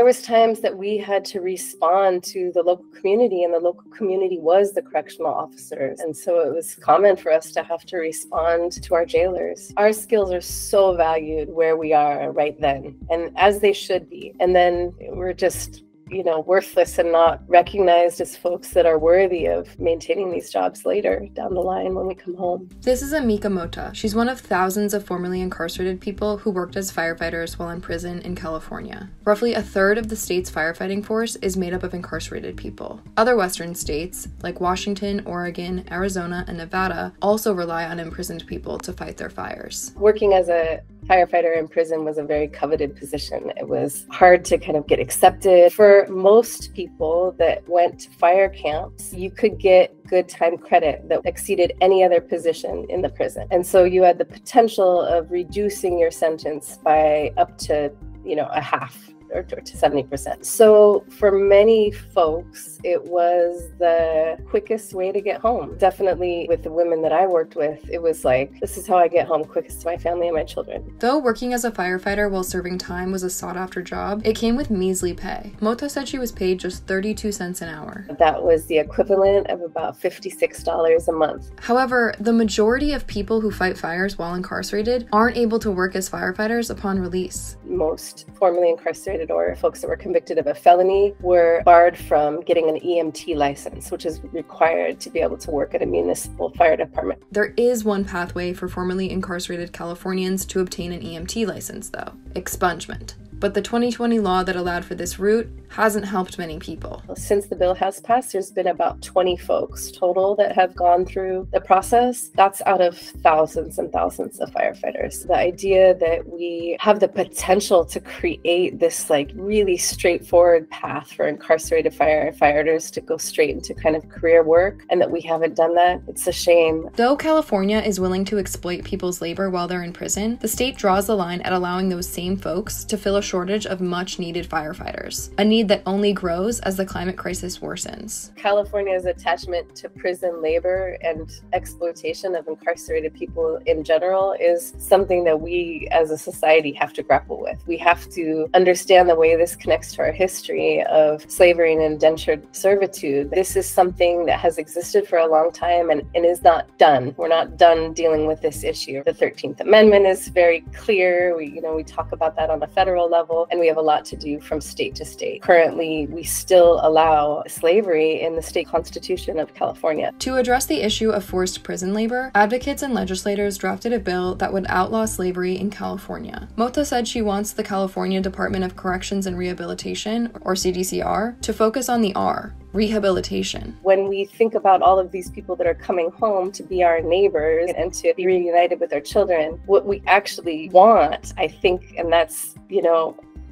was times that we had to respond to the local community, and the local community was the correctional officers. And so it was common for us to have to respond to our jailers. Our skills are so valued where we are right then, and as they should be. And then we're just worthless and not recognized as folks that are worthy of maintaining these jobs later down the line when we come home. This is Amika Mota. She's one of thousands of formerly incarcerated people who worked as firefighters while in prison in California. Roughly a third of the state's firefighting force is made up of incarcerated people. Other Western states, like Washington, Oregon, Arizona, and Nevada, also rely on imprisoned people to fight their fires. Working as a firefighter in prison was a very coveted position. It was hard to kind of get accepted. For most people that went to fire camps, you could get good time credit that exceeded any other position in the prison. And so you had the potential of reducing your sentence by up to, a half or to 70%. So for many folks, it was the quickest way to get home. Definitely with the women that I worked with, it was like, this is how I get home quickest to my family and my children. Though working as a firefighter while serving time was a sought-after job, it came with measly pay. Mota said she was paid just 32 cents an hour. That was the equivalent of about $56 a month. However, the majority of people who fight fires while incarcerated aren't able to work as firefighters upon release. Most formerly incarcerated or folks that were convicted of a felony were barred from getting an EMT license, which is required to be able to work at a municipal fire department. There is one pathway for formerly incarcerated Californians to obtain an EMT license, though: expungement. But the 2020 law that allowed for this route hasn't helped many people. Since the bill has passed, there's been about 20 folks total that have gone through the process. That's out of thousands and thousands of firefighters. The idea that we have the potential to create this really straightforward path for incarcerated firefighters to go straight into kind of career work, and that we haven't done that, it's a shame. Though California is willing to exploit people's labor while they're in prison, the state draws the line at allowing those same folks to fill a shortage of much-needed firefighters, a need that only grows as the climate crisis worsens. California's attachment to prison labor and exploitation of incarcerated people in general is something that we as a society have to grapple with. We have to understand the way this connects to our history of slavery and indentured servitude. This is something that has existed for a long time and is not done. We're not done dealing with this issue. The 13th Amendment is very clear. We talk about that on a federal level, and we have a lot to do from state to state. Currently, we still allow slavery in the state constitution of California. To address the issue of forced prison labor, advocates and legislators drafted a bill that would outlaw slavery in California. Mota said she wants the California Department of Corrections and Rehabilitation, or CDCR, to focus on the R, rehabilitation. When we think about all of these people that are coming home to be our neighbors and to be reunited with our children, what we actually want, I think, and that's,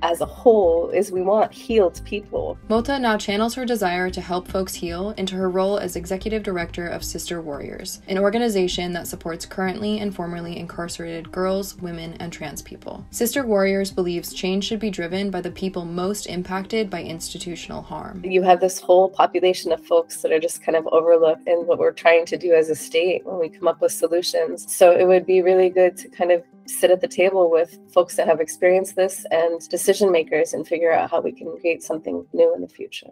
as a whole, is we want healed people. Mota now channels her desire to help folks heal into her role as executive director of Sister Warriors, an organization that supports currently and formerly incarcerated girls, women, and trans people. Sister Warriors believes change should be driven by the people most impacted by institutional harm. You have this whole population of folks that are just kind of overlooked in what we're trying to do as a state when we come up with solutions. So it would be really good to kind of sit at the table with folks that have experienced this and decision makers and figure out how we can create something new in the future.